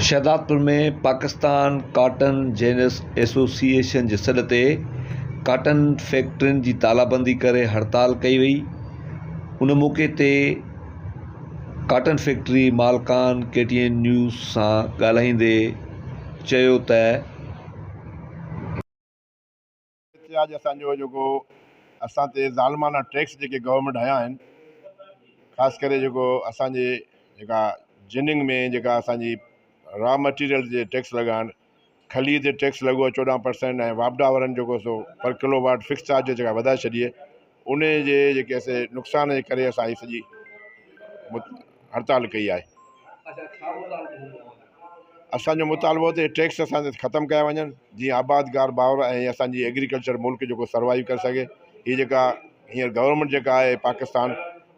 शहदादपुर में Pakistan cotton genres association जे सॾ ते कॉटन फैक्ट्रियुनि जी तालाबंदी करे हड़ताल कई वई। उन मौक़े ते कॉटन फैक्ट्री मालकान KTN न्यूज़ सां ॻाल्हाईंदे चयो त आज असांजो जेको असां ते ज़ालिमाना टैक्स जेके गवर्नमेंट हया आहिनि, ख़ासि करे जेको असांजे जेका जिनिंग में जेका असांजी रॉ मटीरियल जे टैक्स लॻा आहिनि, खली ते टैक्स लॻो आहे 14% ऐं वापडा वारनि जेको सो पर किलोवाट फिक्स चार्ज जेका वधाए छॾी आहे, उन जे जेके असां नुक़सान जे करे असां हीअ सॼी हड़ताल कई आहे। असांजो मुतालबो ते टैक्स असां ख़तमु कया वञनि, जीअं आबादगार भाउर ऐं असांजी एग्रीकल्चर मुल्क जेको सर्वाइव करे सघे। हीअ जेका हींअर गवर्नमेंट जेका आहे पाकिस्तान,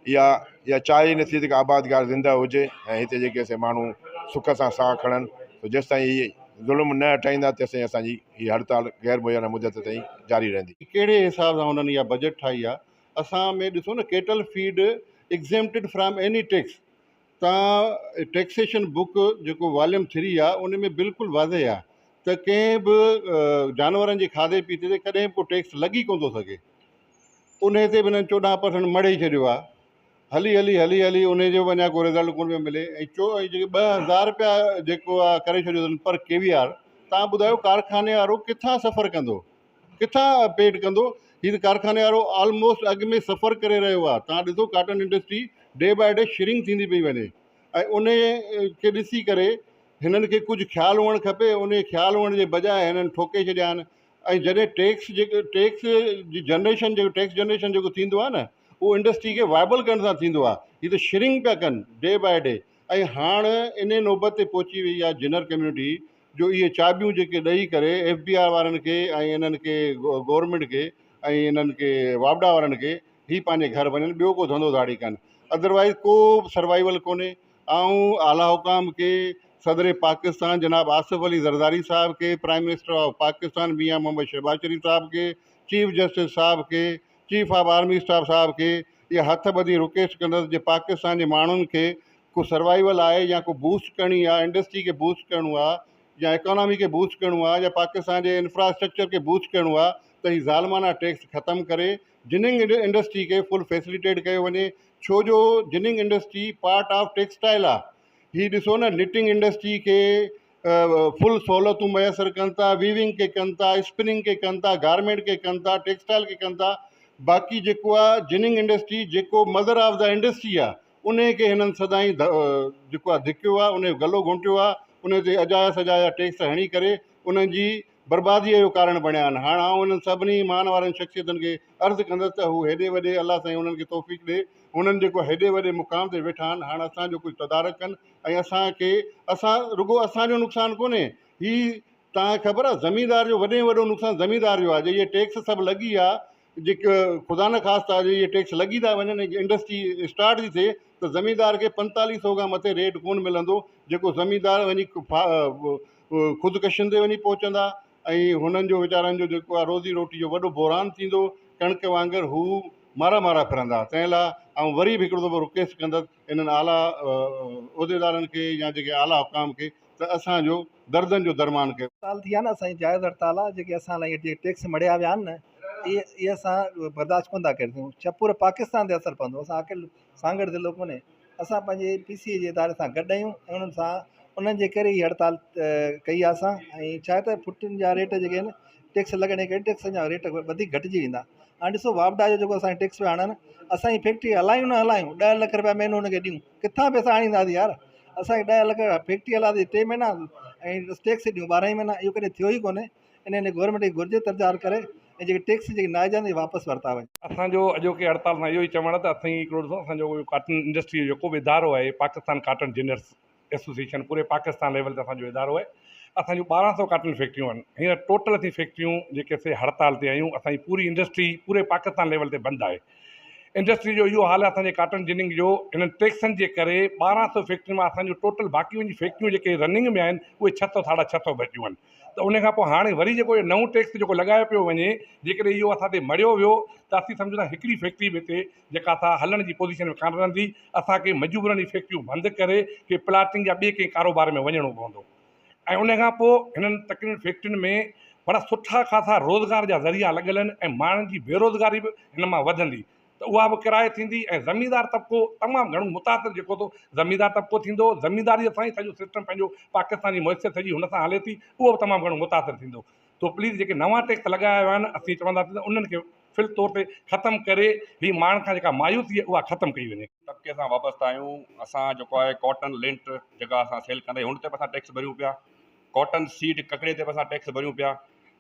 इहा चाहे ई नथी त आबादगार ज़िंदा हुजे ऐं हिते जेके असां माण्हू सुख सां साह खणनि। त जेसि ताईं इहे ज़ुल्म न हटाईंदा तेसिताईं असांजी हीअ हड़ताल गैर मुयना मुदत ताईं जारी रहंदी। कहिड़े हिसाब सां हुननि इहा बजट ठाही आहे? असां में ॾिसो न, cattle feed exempted from any tax. तव्हां टैक्सेशन बुक जेको वॉल्यूम 3 आहे उन में बिल्कुलु वाज़े आहे त कंहिं बि जानवरनि जे खाधे पीते ते कॾहिं बि को टैक्स लॻी कोन थो सघे। उन ते बि हिननि 14% मड़े ई छॾियो आहे। हली हली हली हली उन जो वञा को रिज़ल्ट कोन पियो मिले। ऐं जेके 2000 रुपया जेको आहे करे छॾियो अथनि पर KVR। तव्हां ॿुधायो कारखाने वारो किथां सफ़र कंदो, किथां पेड कंदो? हीअ त कारखाने वारो ऑलमोस्ट अॻु में सफ़र करे रहियो आहे। तव्हां ॾिसो cotton industry day by day shrink थींदी पई वञे ऐं उन खे ॾिसी करे हिननि खे कुझु ख़्यालु हुअणु खपे। उन ख़्यालु हुअण जे बजाए हिननि ठोके छॾिया आहिनि। ऐं जॾहिं टैक्स जी जनरेशन जेको टैक्स जनरेशन जेको थींदो आहे न, उहो इंडस्ट्री खे वाइबल करण सां थींदो आहे। हीअ त श्रिंक पिया कनि डे बाय डे। ऐं हाणे इन नौबत ते पहुची वई आहे जिनर कम्यूनिटी जो इहे चाबियूं जेके ॾेई करे FBR वारनि खे ऐं इन्हनि खे गवर्नमेंट खे ऐं इन्हनि खे वापडा वारनि खे ही पंहिंजे घर वञनि, ॿियो को धंधो धाड़ी कनि। अदरवाइज़ को सर्वाइवल कोन्हे। ऐं आला हुकाम के सदर पाकिस्तान जनाब आसिफ अली ज़रदारी साहब के, प्राइम मिनिस्टर ऑफ पाकिस्तान मियां मोहम्मद शहबाज शरीफ साहब के, चीफ जस्टिस साहब के, चीफ ऑफ आर्मी स्टाफ साहब के इहा हथ ॿधी रिक्वेस्ट कंदुसि जे पाकिस्तान जे माण्हुनि खे को सर्वाइवल आहे या को बूस्ट करणी आहे, इंडस्ट्री खे बूस्ट करिणो आहे या इकोनॉमी खे बूस्ट करिणो आहे या पाकिस्तान जे इंफ्रास्ट्रक्चर खे बूस्ट करिणो आहे, त हीअ ज़ालिमाना टैक्स ख़तमु करे जिनिंग इंडस्ट्री खे फुल फैसिलिटेट कयो वञे। छो जो ginning industry part of textile आहे। हीअ ॾिसो न, निटिंग इंडस्ट्री खे फुल सहूलियतूं मुयसरु कनि था, वीविंग के कनि था, स्पिनिंग के कनि था, गारमेंट के कनि था, टेक्सटाइल के कनि था। बाक़ी जेको आहे जिनिंग इंडस्ट्री जेको मदर ऑफ द इंडस्ट्री आहे, उन खे हिननि सदाईं जेको आहे धिकियो आहे, उन जो गलो घोंटियो आहे, उन ते अजाया सजाया टैक्स हणी करे उन्हनि जी बर्बादीअ जो कारण बणिया आहिनि। हाणे आउं उन्हनि सभिनी मान वारनि शख़्सियतनि खे अर्ज़ु कंदुसि त हू हेॾे वॾे अलाह साईं उन्हनि खे तौफ़ीक़ ॾे। हुननि जेको हेॾे वॾे मुक़ाम ते वेठा आहिनि, हाणे असांजो कुझु तदारक कनि ऐं असां रुॻो असांजो नुक़सानु कोन्हे। हीअ तव्हांखे ख़बर आहे ज़मीनदार जो वॾे में वॾो नुक़सानु ज़मीनदार जो आहे। जे इहे टैक्स सभु लॻी आहे, जेके ख़ुदा न ख़ासिता जे इहे टैक्स लॻी था वञनि, इंडस्ट्री स्टार्ट थी थिए त ज़मीनदार खे 4500 खां मथे रेट कोन मिलंदो, जेको ज़मीनदार वञी ख़ुदकशियुनि ते वञी पहुचंदा ऐं हुननि जो वीचारनि जो जेको आहे रोज़ी रोटी जो वॾो बहिरान थींदो। कणिक वांगुरु हू मारा मारा फिरंदा। तंहिं लाइ ऐं वरी बि हिकिड़ो दफ़ो रिक्वेस्ट कंदुसि इन्हनि आला उहिदेदारनि खे या जेके आला हुकाम खे त असांजो दर्दनि जो दरमान कयो। हड़ताल थी आहे न, असांजी जाइज़ हड़ताल आहे। जेके असां लाइ इहे टैक्स मड़िया विया आहिनि न, इहे असां बर्दाश्त कोन था करे सघूं। छा पूरे पाकिस्तान ते असरु पवंदो? असां अकेलो सांगड़ ज़िलो कोन्हे। असां पंहिंजे PCA जे इदारे सां गॾु आहियूं ऐं उन्हनि सां उन्हनि जे करे हीअ हड़ताल कई आहे असां। ऐं छा आहे त फुटियुनि जा रेट जेके आहिनि टैक्स लॻण करे टैक्स जा रेट वधीक घटिजी वेंदा। हाणे ॾिसो वापडा जो जेको असांखे टैक्स पिया आणनि, असांजी फैक्ट्री हलायूं न हलायूं 10 लख रुपया महीनो हुनखे ॾियूं, किथां पैसा आणींदासीं यार? असांखे 10 लख फैक्ट्री हलांदी 3 महीना ऐं टैक्स ॾियूं 12 महीना। इहो कॾहिं थियो ई कोन्हे। इन गवर्नमेंट खे घुरिजे तर्जार करे ऐं जेके टैक्स जेके नाइज आहिनि वापसि वरिता वञे। असांजो अॼोके हड़ताल सां इहो ई चवणु आहे त असां हिकिड़ो ॾिसो, असांजो कॉटन इंडस्ट्री जो जेको बि इदारो आहे पाकिस्तान कॉटन जेनर्स एसोसिएशन, पूरे पाकिस्तान लेवल ते असांजो इदारो आहे। असांजूं 1200 कॉटन फैक्ट्रियूं आहिनि। हींअर टोटल असीं फैक्ट्रियूं जेके असीं हड़ताल ते आहियूं। असांजी पूरी इंडस्ट्री पूरे पाकिस्तान लेवल ते बंदि आहे। इंडस्ट्री जो इहो हाल आहे असांजे कॉटन जिनिंग जो, इन्हनि टैक्सनि जे करे 1200 फैक्ट्रियुनि मां असांजो टोटल बाक़ी वञी फैक्ट्रियूं जेके रनिंग में आहिनि उहे 600 साढा 600 बचियूं आहिनि। त उन खां पोइ हाणे वरी जेको इहो नओं टैक्स जेको लॻायो पियो वञे, जेकॾहिं इहो असां ते मड़ियो वियो त असीं सम्झूं था हिकिड़ी फैक्ट्री बि हिते जेका असां हलण जी पोज़ीशन में कान रहंदी। असांखे मजबूरन जी फैक्ट्रियूं बंदि करे के प्लाटिंग या ॿिए कंहिं कारोबार में वञिणो पवंदो। ऐं उन खां पोइ हिननि तकरीबन फैक्ट्रियुनि में बड़ा सुठा ख़ासा रोज़गार जा ज़रिया लॻियल आहिनि ऐं माण्हुनि जी बेरोज़गारी बि हिन मां वधंदी, त उहा बि किराए थींदी ऐं ज़मीनदार तबिको तमामु घणो मुतासिर जेको थो ज़मीनदार तबिको थींदो, ज़मीनदारीअ सां ई सॼो सिस्टम पंहिंजो पाकिस्तानी मुयसरु सॼी हुन सां हले थी, उहो बि तमामु घणो मुतासिर थींदो। तो प्लीज़ जेके नवां टैक्स लॻाया विया आहिनि असीं चवंदासीं त उन्हनि खे फिल तौर ते ख़तमु करे ही माण्हुनि खां जेका मायूसी आहे उहा ख़तमु कई वञे। तबिके सां वाबस्तु आहियूं असां जेको आहे कॉटन लिंट जेका असां सेल कंदा आहियूं हुन ते बि असां टैक्स भरियूं पिया, कॉटन सीड ककिड़े ते बि असां टैक्स भरियूं पिया।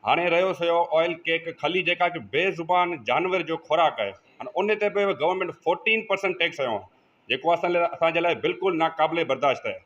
हाणे रहियो सयो ऑयल केक खली जेका कि बेज़ुबान जानवर जो खुराक आहे, हाणे उन ते बि गवर्नमेंट 14% टैक्स हयो आहे, जेको असांजे लाइ बिल्कुलु नाक़ाबिले बर्दाश्त आहे।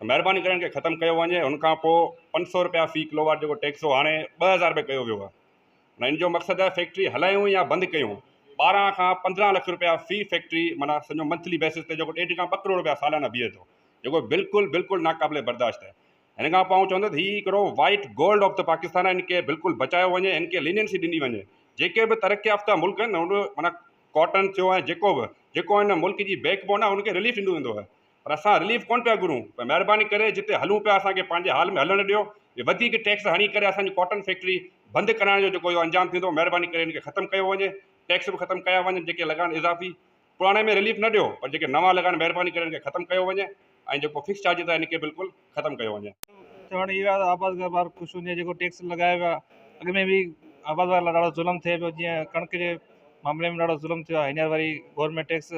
महिरबानी करे खे ख़तमु कयो वञे। हुन खां पोइ 500 रुपया फ़ी किलोवाट जेको टैक्स हो हाणे 2000 रुपए कयो वियो आहे। इन जो मक़सदु आहे फैक्ट्री हलायूं या बंदि कयूं। 12 खां 15 लख रुपया फ़ी फैक्ट्री माना सॼो मंथली बेसिस ते जेको 1.5 खां 2 करोड़ रुपया सालाना बीहे थो, जेको बिल्कुलु नाक़ाबिले बर्दाश्त आहे। हिन खां पोइ चवंदुसि हीउ हिकिड़ो white gold of the Pakistan आहे, इनखे बिल्कुलु बचायो वञे, इनखे लीनियंसी ॾिनी वञे। जेके बि तरक़ी याफ़्ता मुल्क आहिनि उन माना कॉटन थियो ऐं जेको हिन मुल्क जी बैकबोन आहे उनखे रिलीफ ॾींदो वेंदो आहे, पर असां रिलीफ कोन पिया घुरूं। महिरबानी करे जिते हलूं पिया असांखे पंहिंजे हाल में हलणु ॾियो। ये वधीक टैक्स हणी करे असांजी कॉटन फैक्ट्री बंदि कराइण जो जेको इहो अंजाम थींदो, महिरबानी करे इनखे ख़तमु कयो वञे। टैक्स बि ख़तमु कया वञनि जेके लॻाइनि इज़ाफ़ी, पुराणे में रिलीफ न ॾियो, पर जेके नवां लॻाइनि महिरबानी करे इनखे ख़तमु कयो वञे ऐं जेको फिक्स चार्जिस आहे इनखे बिल्कुलु ख़तमु कयो वञे। चवणु इहो आहे त आबादगार ॿार ख़ुशि हुजे, जेको टैक्स लॻायो वियो आहे अॻ में बि आबादगार लाइ ॾाढो ज़ुल्म थिए पियो, जीअं कणिक जे मामले में ॾाढो ज़ुल्म थियो आहे। हींअर वरी गवर्नमेंट टैक्स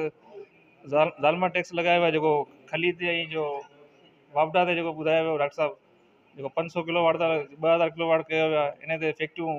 ज़ालिमा टैक्स लॻायो आहे जेको खली ते ऐं जो वापडा ते जेको ॿुधायो वियो डॉक्टर साहब, जेको 500 किलोवाट 2000 किलोवाट कयो वियो आहे। इन ते फैक्ट्रियूं